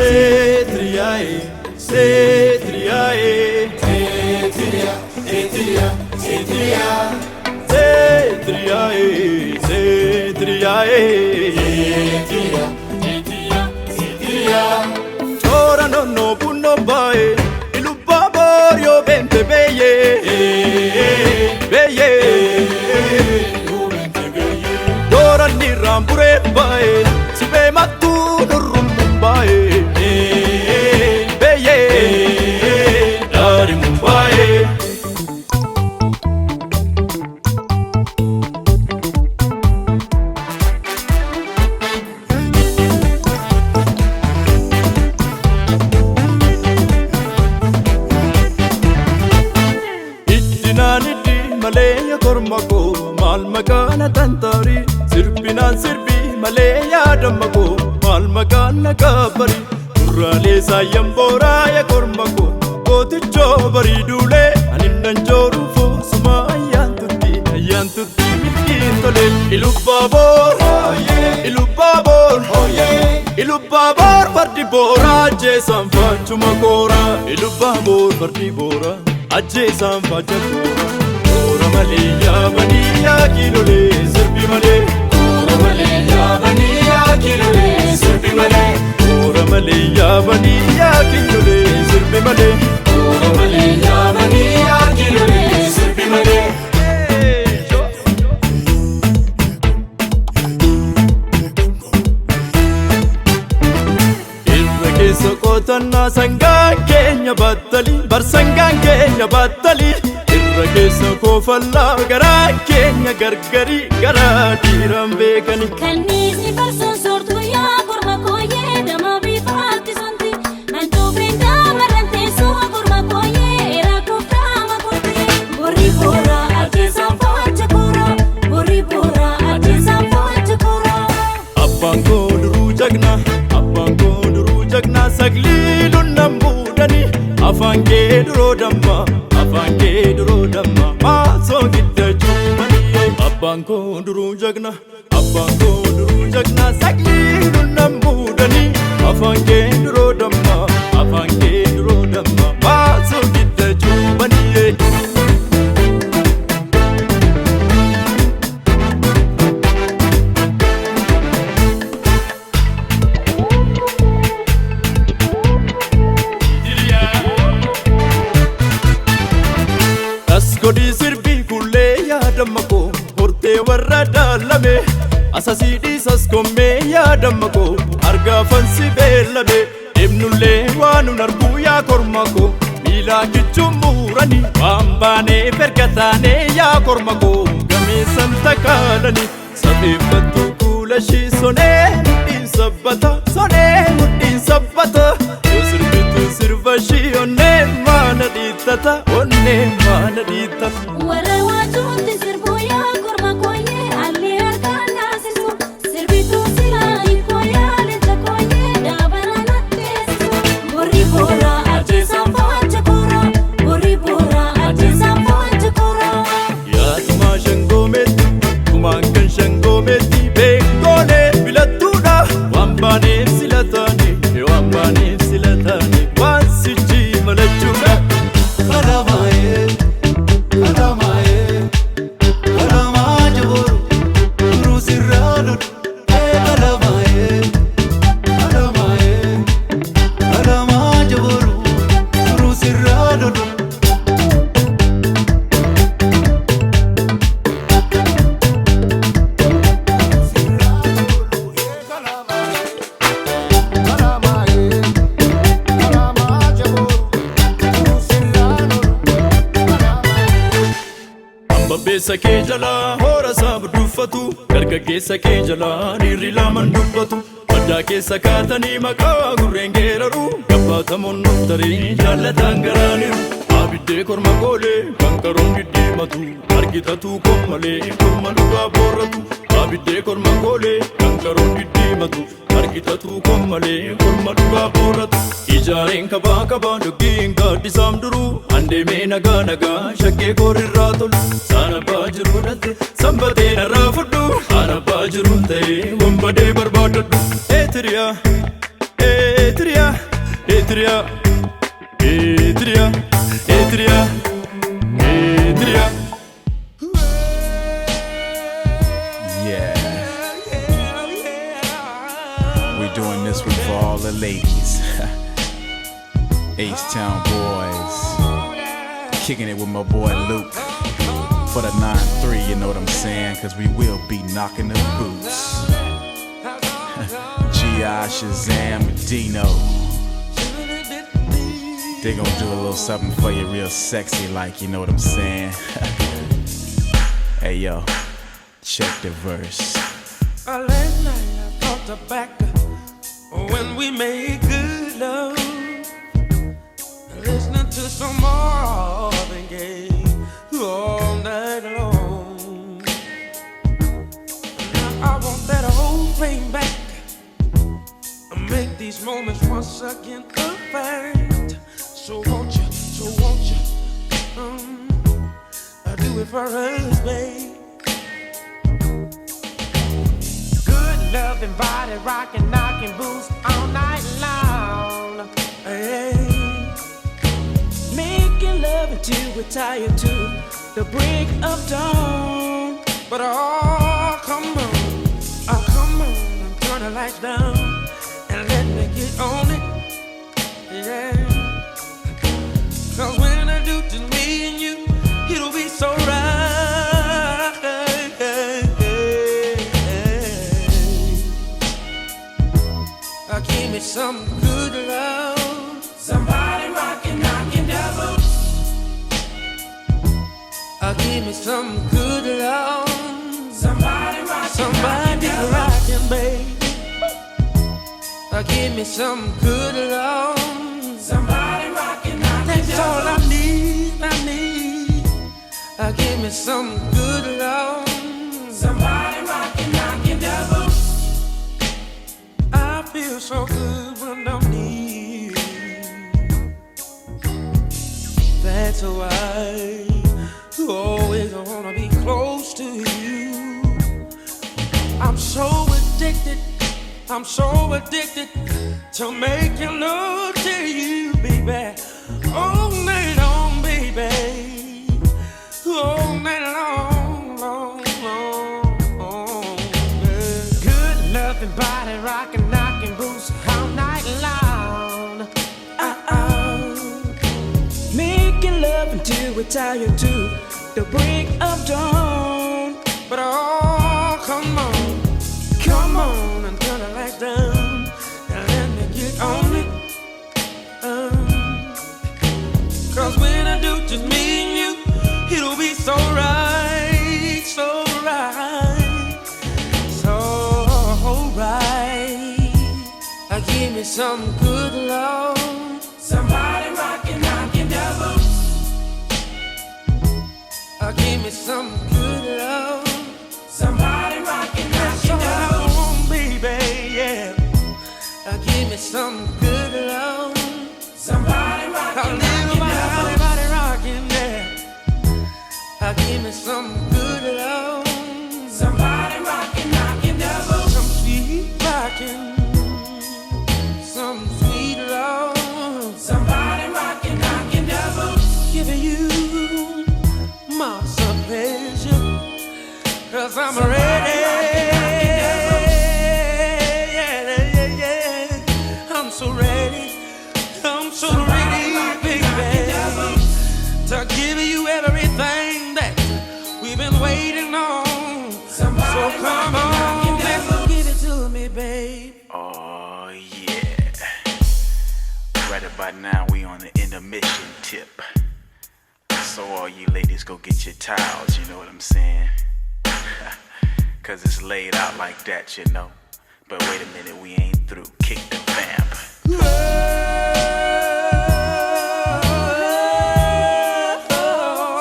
Setriae, Setriae, Setria, Setria, Setria, Setriae, Setriae, Setria, Setria, Setria. Ora no punno bae, ilupaborio vente beye, beye. Dora ni rambure bae, sibe matu nurum bae, beye, dari mumbai. Ittinanidi maleya kormako mal makana tantari sirbinan sirbi maleya damako mal makana kabari durale sayambora ya kormako koticho bari dule anindan joru fo suma ayantutti tole ilubabor ilubabor bardi bora je sanfachuma kora ilubabor bardi bora ajje sanfachakora ora maliya baniya kilole sirbi male Ora maleya baniya kilole sirbi male. ora maliya baniya kilole sirbi male Ora maleya baniya kilole sirbi male. Sokotanna sangaan keenya battali bar sangaan keenya battali irra keessa koofallaa garaa keenya gargari garaa dhiiran beekani Kanniisni farsoon soortuu yaa korma kooyyee dama bifaatti sonti mantuufiin daamarran teessoo korma kooyyee rakkoof daama kortee borri boora ajjeesaan foocha koora borri boora ajjeesaan foocha koora. abbaan koo duruu jagna sagliluun nan buudhani afaan kee duroo damma maasoo giddachuu maniyee abbaan koo duruu jagna sagliluun nan buudhani afaan kee duroo damma maasoo giddachuu maniyee. Kodi sirbi kulle yaadamako hortee warra daalame asasiidhi saskomme yaadamako argaafansi beellame deemnullee waanun arguu yaa kormako miilaa kichuun muurani waan baanee fergataanee yaa kormako gameessan takaalani safeeffattu kuulashii sonee mudhiin sabbata yoo sirbitu sirbashii onneen maana dhiittata Warra waajuutti sirbuu yaa korma kooyyee allee harkaan naasisu sirbituu silaa hiikoo yaa leenca kooyyee daabara natteessisu borri boora ajjeesaan foocha koora borri boora ajjeesaan foocha koora. Yaatumaa shangoomeetti kumaan kan shangoomeetti beekoolee filattuudha waan baaneef sila taane waan sichi malachuudha. Babbeessa kee jalaa hoora isaa budduuffatu dargaggeessa kee jalaa dhiirri lamaan dubbatu baddaa keessa kaatanii maqaa gurreen geeraru gabbatamoon nuftarii jaallataan garaaniru abiddee korma goolee kan qaroon diddiimatu argitatu kommalee korma dhugaa boorratu abiddee korma goolee kan qaroon diddiimatu argitatu kommalee korma dhugaa boorratu ijaareen kabaa doggiin gaaddisaam duruu andeemee nagaa shakkee koorrirraa tolu sana baajiru dhatte sanbatee narraa fudhu ana baajiruun ta'ee wambadee barbaadadhu. Eetiriyaa Etria, Etria, Etria, Etria, Etria. Yeah. We're doing this one for all the ladies. H-Town boys. Kicking it with my boy Luke. For the 9-3, you know what I'm saying? Cause we will be knocking the boots. G.I. Shazam, Dino. They gon' do a little something for you real sexy like, you know what I'm saying? Hey yo, check the verse. Last night I thought back when we made good love, listening to some Marvin Gaye all night long. Now I want that whole thing back, make these moments once again perfect. So won't you do it for us, babe? Good loving, body rocking, knocking boots all night long. Hey. Making love until we're tired to the break of dawn. But come on, and turn the lights down and let me get on it. Yeah. Cause when I do just me and you, it'll be so right. Give me some good love. Somebody rockin', knockin' double. Give me some good love. Somebody rockin', baby. Give me some good love. Somebody rockin', knockin' that's all I need. Give me some good love. Somebody rockin', knockin' double. I feel so good when I'm near. That's why I always wanna be close to you. I'm so addicted to making love to you, baby. All night long, baby. All night long, long. Good loving, body rocking, knocking boots all night long. Making love until we're tired to the break of dawn. But come on and turn the lights down and let me get on it. Cause when I do just me and you, it'll be so right, so right, so right. Give me some good love. Somebody rockin', knockin' double. Give me some good love. Somebody rockin', knockin' double, baby, yeah. Give me some good love. Somebody rockin', knockin' double. Body rockin', yeah. Give me some good love. Somebody rockin', knockin' double. Some sweet rockin', some sweet love. Somebody rockin', knockin' double. Giving you my pleasure. Cause I'm ready. Yeah. I'm so ready, baby, to give you everything that we've been waiting on. So come on, let's give it to me, babe. Oh yeah. Right about now we on the intermission tip. So all you ladies go get your towels, you know what I'm saying? Cause it's laid out like that, you know. But wait a minute, we ain't through. Kick the vamp.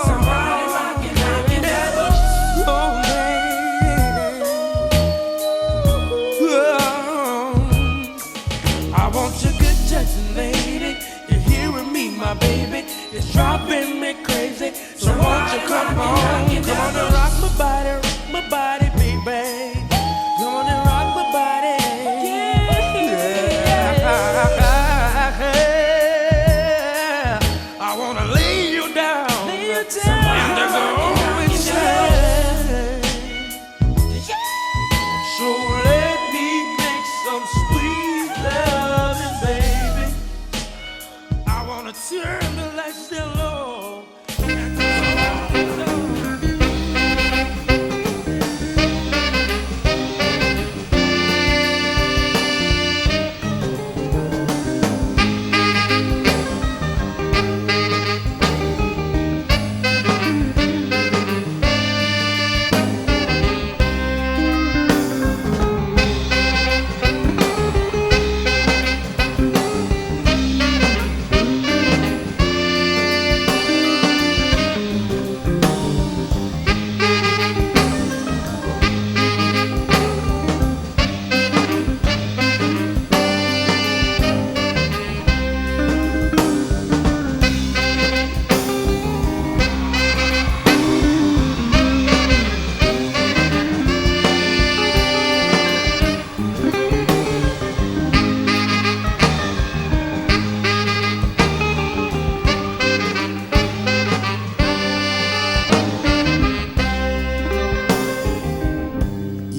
Somebody rockin', knockin' double. I want your good touching, lady. You're hearing me, my baby. It's driving me crazy. So won't you come on and rock my body, baby. Come on and rock my body. Yeah. turn the lights down low.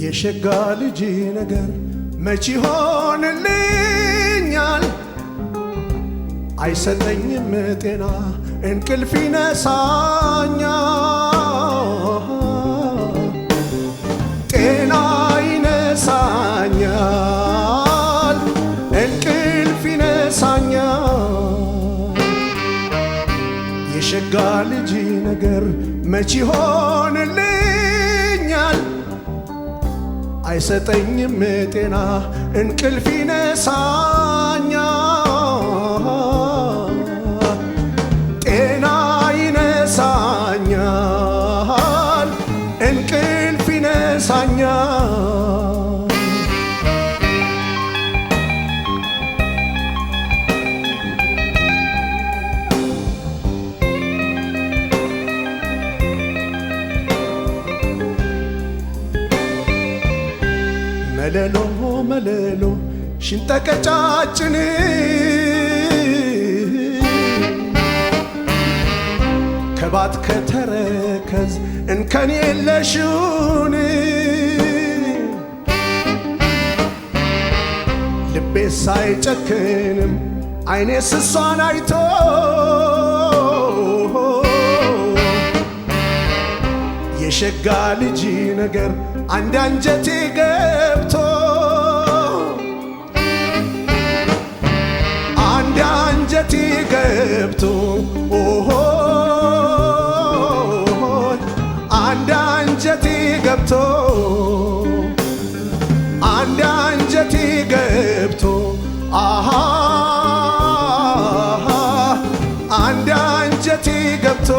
የሸጋ ልጅ ነገር መች ይሆንልኛል? አይሰጠኝም ጤና እንቅልፍ ይነሳኛል፣ ጤና ይነሳኛል፣ እንቅልፍ ይነሳኛል። የሸጋ ልጅ ነገር መች ይሆንልኛል? አይሰጠኝም ጤና እንቅልፍ ይነሳኛል፣ ጤና ይነሳኛል፣ እንቅልፍ ይነሳኛል። መለሎ መለሎ ሽንጠቀጫጭን ከባት ከተረከዝ እንከን የለሽውን ልቤ ሳይጨክንም አይኔ ስሷን አይቶ የሸጋ ልጅ ነገር አንድ አንጀቴ ገብቶ አንድ አንጀቴ ገብቶ ኦሆ አንድ አንጀቴ ገብቶ አንድ አንጀቴ ገብቶ አሃ አንድ አንጀቴ ገብቶ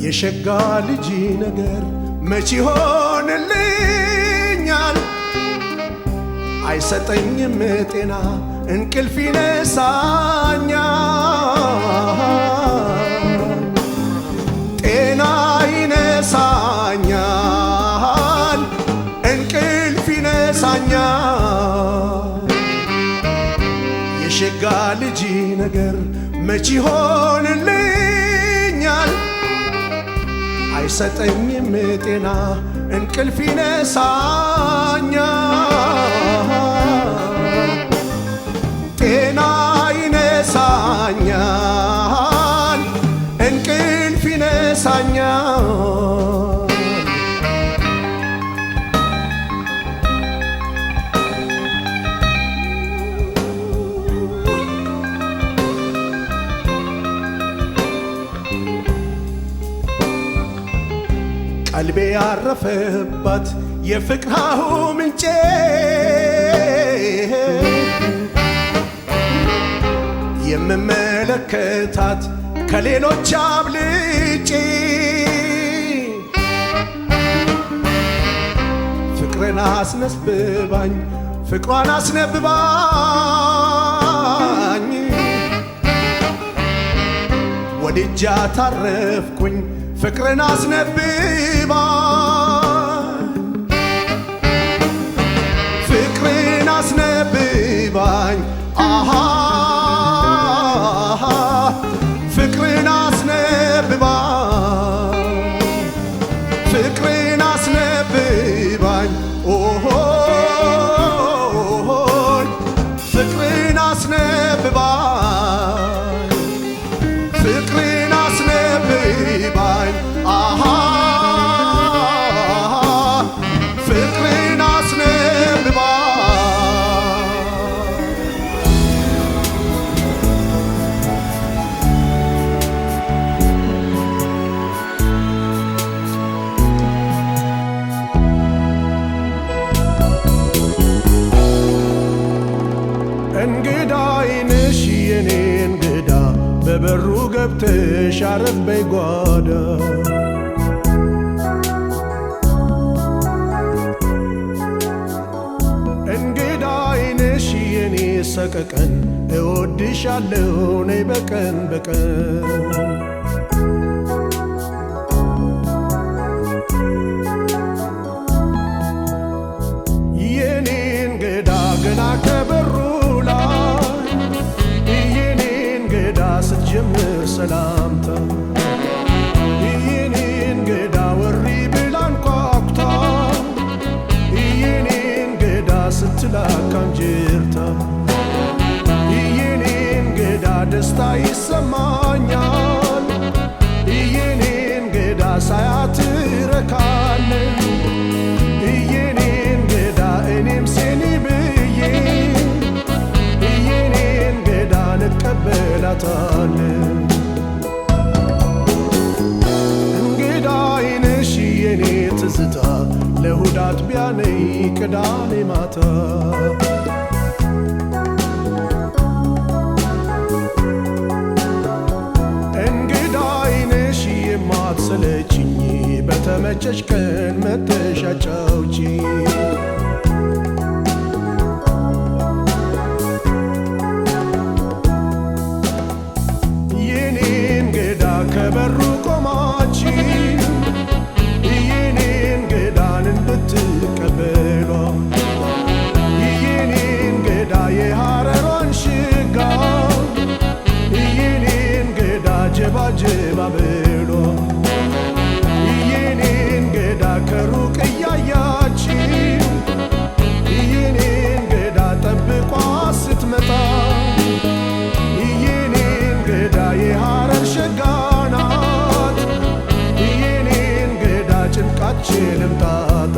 የሸጋ ልጅ ነገር መች ይሆንልኛል? አይሰጠኝም ጤና እንቅልፍ ይነሳኛል፣ ጤና ይነሳኛል፣ እንቅልፍ ይነሳኛል። የሸጋ ልጅ ነገር መች ይሆንልኛል? አይሰጠኝም ጤና እንቅልፍ ይነሳኛል፣ ጤና ይነሳኛል፣ እንቅልፍ ይነሳኛል። ቀልቤ ያረፈባት የፍቅርሃው ምንጬ የምመለከታት ከሌሎች አብልጬ ፍቅርን አስነስብባኝ ፍቅሯን አስነብባኝ ወድጃ ታረፍኩኝ ፍቅርን አስነብባኝ ፍቅርን አስነብባኝ አሃ ፍቅርን አስነብባኝ ፍቅርን አስነብባኝ ኦሆ ፍቅርን አስነብባኝ ፍቅርን አስነብባኝ አሃ ፍቅርን አስነብባኝ እንግዳዬ ነሽ የኔ እንግዳ በበሩ ገብተሽ አረፍ በይ ጓዳ እንግዳዬ ነሽ የኔ ሰቀቀን እወድሻለሁ ነይ በቀን በቀን የኔ እንግዳ ገና ከበሩ ስትጀምር ሰላምታ የኔ እንግዳ ወሪ ብላ አንኳኩታ የኔ እንግዳ ስትላክ አንጀርታ የኔ እንግዳ ደስታ ይሰማኛል የኔ እንግዳ ሳያት እረካለሁ የኔ እንግዳ እኔም ሴኒ ብዬ የኔ እንግዳ እንቀበላታለን እንግዳዬ ነሽ የኔ ትዝታ ለእሁድ አጥቢያ ነይ ቅዳሜ ማታ እንግዳዬ ነሽ የማትሰለችኝ በተመቸሽ ቀን መተሽ አጫውቺኝ ከበሩ ቆማች የኔ እንግዳን እንድትቀበሏ የኔ እንግዳ የሐረሯን ሽጋ የኔ እንግዳ ጀባጀባ ብሏ የኔ እንግዳ ከሩቅ እያያች የኔ እንግዳ ጠብቋ ስትመጣ የኔ እንግዳ የሐረር ሸጋ ጭንቃችንም ጣጣ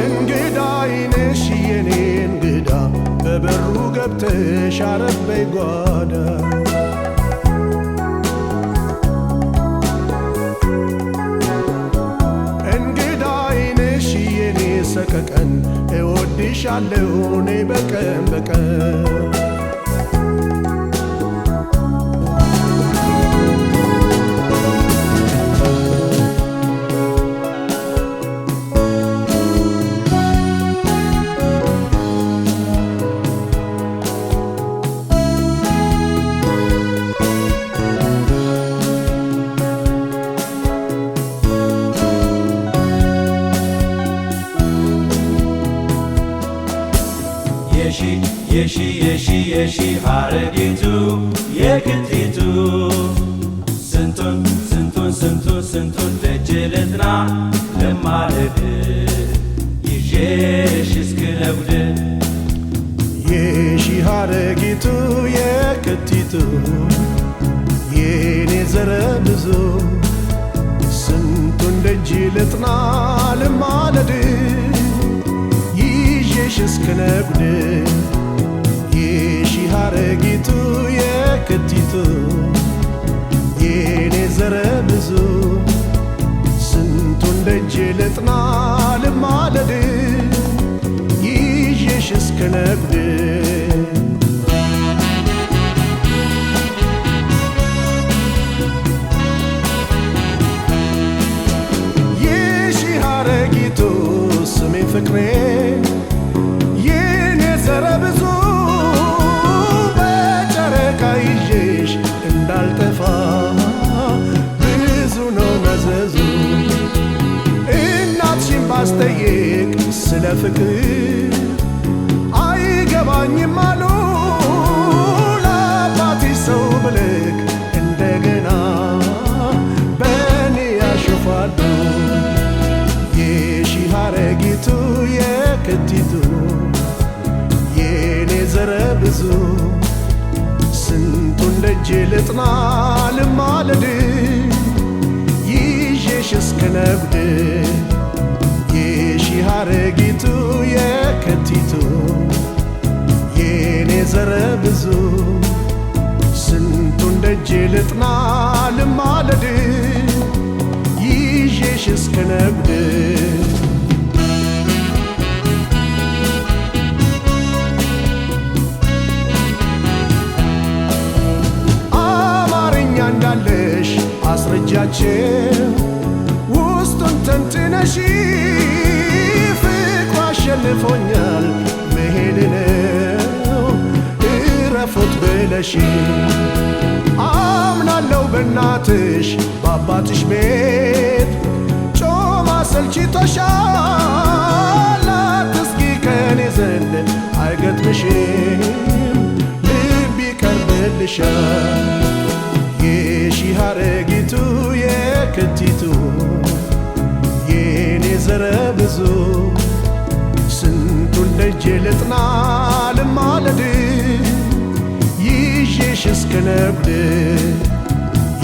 እንግዳዬ ነሽ የኔ እንግዳ በበሩ ገብተሽ አረፍ በይ ጓዳ እንግዳዬ ነሽ የኔ ሰቀቀን እወድሻለሁ ነይ በቀን በቀን የሺ ሐረጊቱ የክቲቱ ስንቱን ደጅ ልጥና ለማለድ ይዤሽ እስክነጉድ የሺ ሐረጊቱ የክቲቱ የኔ ዘረ ብዙ ስንቱን ደጅ ልጥና ለማለድ ይዤሽ እስክነጉድ የሺ ሐረጊቱ የክቲቱ የኔ ዘረ ብዙ ስንቱን ደጅ ልጥና ልማለድ ይዤሽ እስክነጉድ ፍቅር አይገባኝም አሉ ለአባቴ ሰው ብልክ እንደገና በእኔ ያሾፋሉ የሺህ አረጊቱ የክቲቱ የኔ ዘረ ብዙ ስንቱን ደጅ ልጥና ልማለድ ይዤሽ እስከ ነጉድ የሺህ አረጊቱ የክቲቱ የኔ ዘረ ብዙ ስንቱን ደጅ ልጥና ልማለድ ይዤሽ እስከ ነጉድ አማርኛ እንዳለሽ አስረጃቸው ውስጡን ተንትነሽ ፍቅሩ አሸንፎኛል መሄድ ነው እረፉት ብለሽ አምናለው በእናትሽ በአባትሽ ቤት ጮማ ሰልችቶሻል አትስጊ ከኔ ዘንድ አይገጥምሽም ልብ ይቀርብልሻል የሺህ አረጊቱ የክቲቱ የኔ ዘረ ብዙ ስንቱን ደጅ ልጥና ልማለድ ይዤሽ እስከ ነጉድ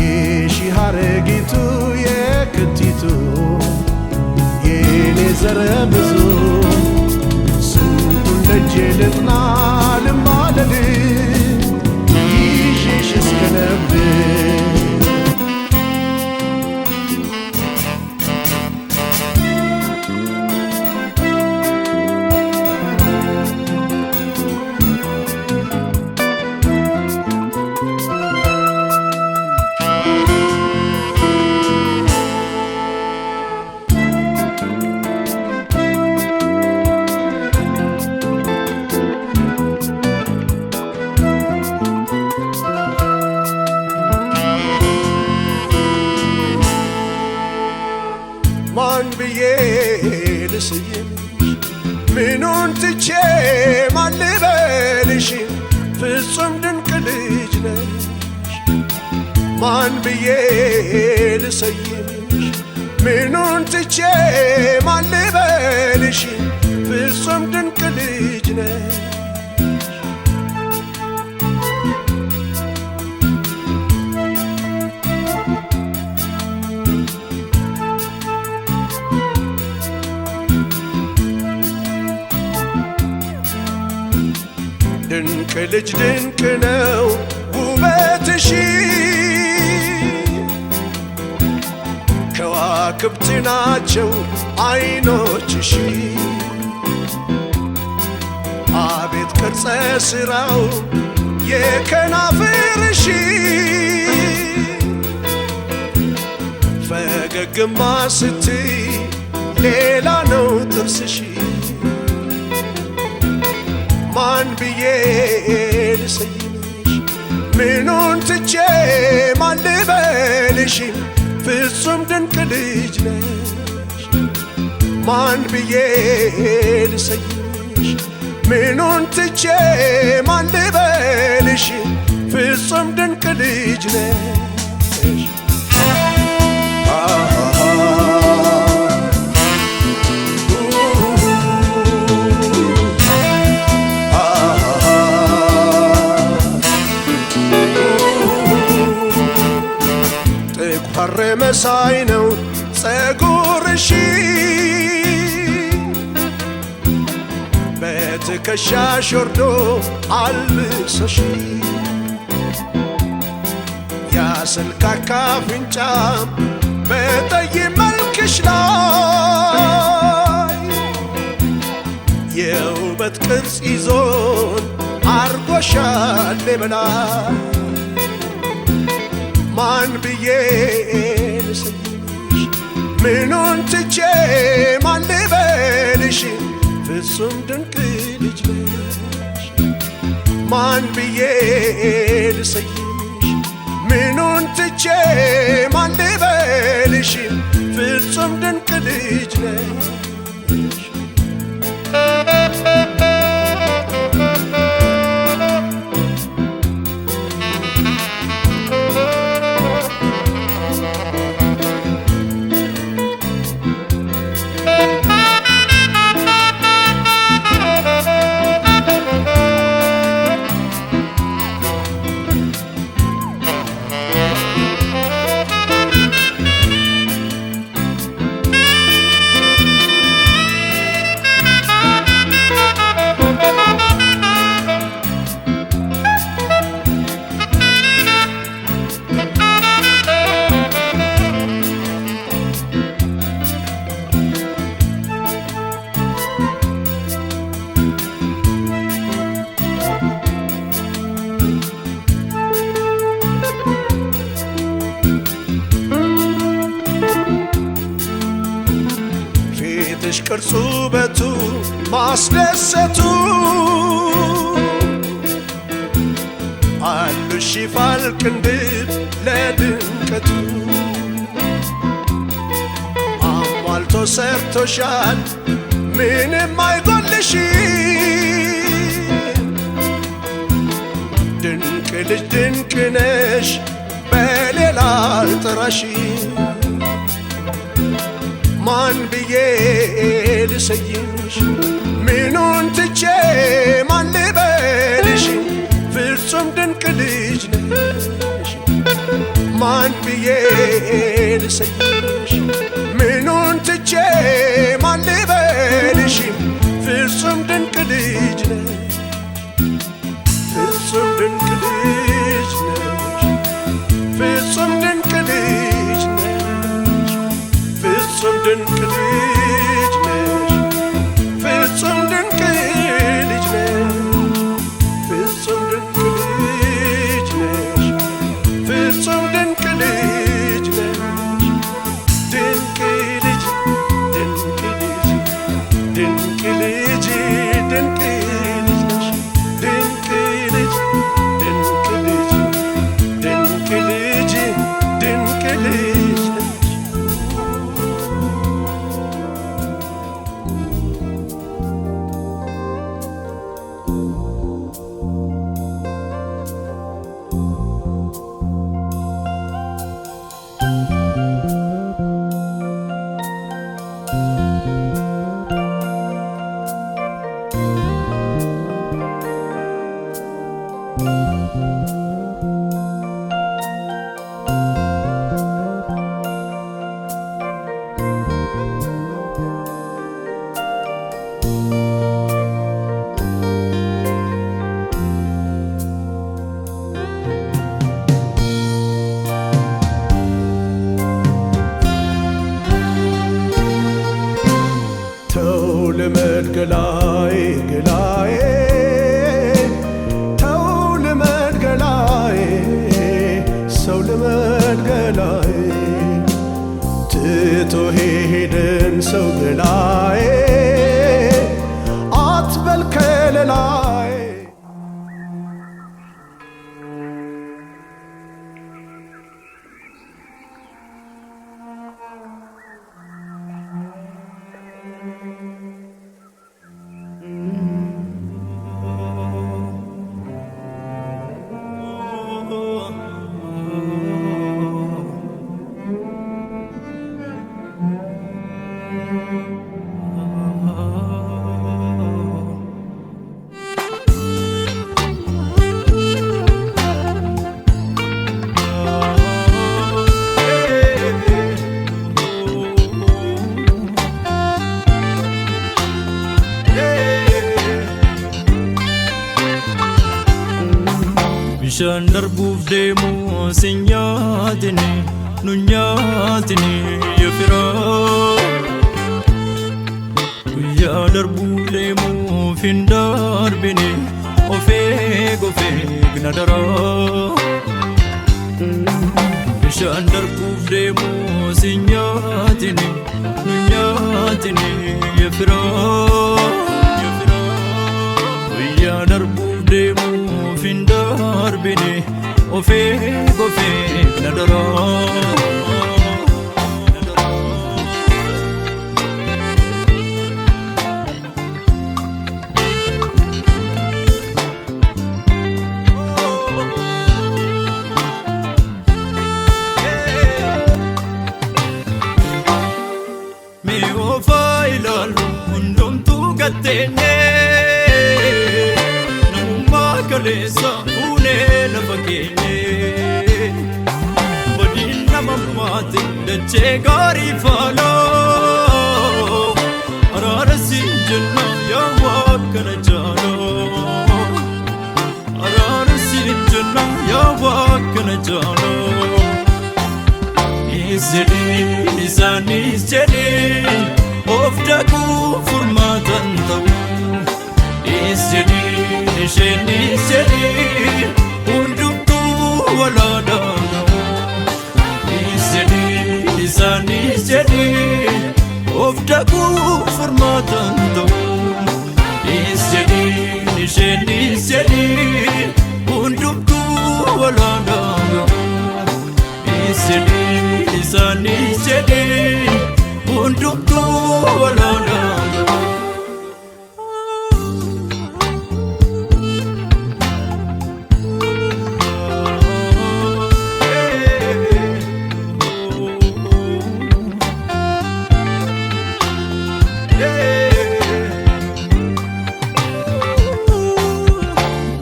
የሺህ አረጊቱ የክቲቱ የኔ ዘረ ብዙ ስንቱን ደጅ ልጥና ልማለድ ይዤሽ እስከ ነጉድ ማን ብዬ ልስይምሽ ምኑን ትቼ ማን ልበልሽ ፍጹም ድንቅ ልጅ ነሽ ማን ብዬ ልሰይምሽ ምኑን ትቼ ማን ልበልሽ ፍጹም ድንቅ ልጅ ነሽ ድንቅ ልጅ ድንቅ ነው ውበትሽ ከዋክብት ናቸው አይኖችሽ አቤት ቅርጸ ሥራው የከናፍርሽ ፈገግማ ስትይ ሌላ ነው ጥርስሽ ማን ብዬ ልሰይምሽ ምኑን ትቼ ማን ልበልሽ ፍጹም ድንቅ ልጅ ነሽ ማን ብዬ ልሰይምሽ ምኑን ትቼ ማን ልበልሽ ፍጹም ድንቅ ልጅ ነሽ ጥቋር መሳይ ነው ጸጉርሽ በትከሻሽ ወርዶ አልብሰሽ ያሰልካካ አፍንጫም በጠይም መልክሽ ላይ የውበት ቅርጽ ይዞን አርጎሻል በላይ ማን ብዬ ልሰይምሽ ምኑን ትቼ ማን ልበልሽ ፍጹም ድንቅ ልጅ ነሽ ማን ብዬ ልሰይምሽ ምኑን ትቼ ማን ልበልሽ ፍጹም ድንቅ ልጅ ነሽ የቅርጹ ውበቱ ማስደሰቱ አሉሽ ይፋል ቅንድብ ለድምቀቱ አሟልቶ ሰርቶሻል ምንም አይጎልሽም ድንቅ ልጅ ድንቅ ነሽ በሌላ አልጠራሽም ማን ብዬ ልሰይምሽ ምኑን ትቼ ማን ልበልሽ ፍጹም ድንቅ ልጅ ነሽ ማን ብዬ ልሰይምሽ ምኑን ትቼ ማን ልበልሽ ፍጹም ድንቅ ልጅ ነሽ ፍጹም ድንቅ ልጅ ነሽ ፍጹም ድንቅ ልጅ ነሽ ፍጹም ድንቅ ልጅ ነሽ ፍጹም ድንቅ ልጅ ነሽ ፍጹም ድንቅ ልጅ ነሽ ፍጹም ድንቅ ልጅ ነሽ ድንቅ ልጅ ድንቅ ልጅ ድንቅ ልጅ ድንቅ ልጅ ነሽ ድንቅ ልጅ ድንቅ ልጅ ድንቅ ልጅ ድንቅ ልጅ ነሽ ተው ልመድ ገላዬ ገላዬ ተው ልመድ ገላዬ ሰው ልመድ ገላዬ ትቶ ሄደን ሰው ገላዬ አትበል ከለላዬ bishaan darbuuf deemu sin nyaatini nu nyaatini yefiraa guyyaa darbuu deemuuf hin darbini ofeeg na daraa bishaan darbuuf deemu sin nyaatini nu nyaatini yefiraa guyyaa darbuuf deemuuf hin darbini ofeeg na daraa gattene namummaa kaleessa fuunee lafa keenye badiin namammaati dachee gaarii faaloo araara siin jenna yaa waakkana jaaloo araara siin jenna yaa waakkana jaaloo isaanis jedhee of dhaquu furmaatan ta'u isheenis jedhee hundumtuu walaadhaan isaanis jedhee of Daku formatan to Isjadin ishen isjadin Undum tu walanda Isjadin isan isjadin Undum tu walanda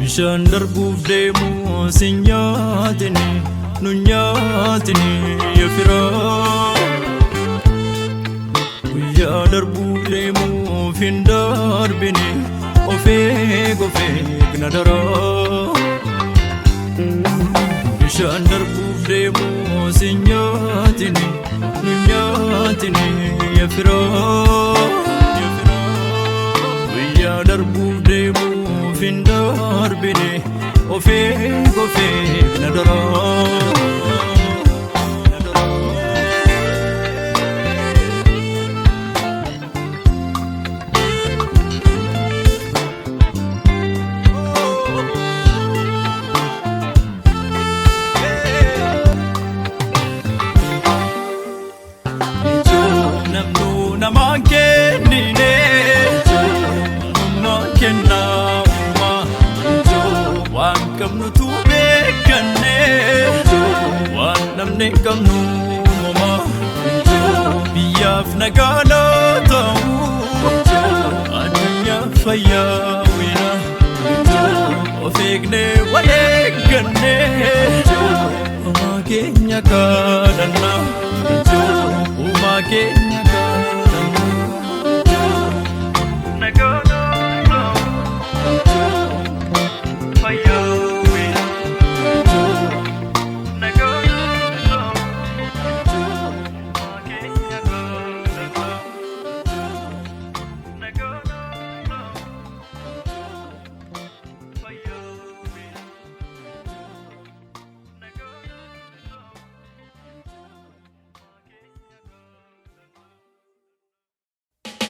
Bishaan darbuuf deemu si nyaatini nu nyaatini yaa firaa guyyaa darbuuf deemuuf hin darbini ofeeg na daraa bishaan darbuuf deemu si nyaatini nu nyaatini yaa firaa guyyaa darbuuf deemu Findar bine ofeeg na daraa Namnu namaan kennine Nammaan kennaa Waan qabnu tu beekanne waan namne qabnu mama biyyaaf nagaa ta'u addunyaa fayyaawina of eegne wal eegganne uumaa keenya kadhanna uumaa keenya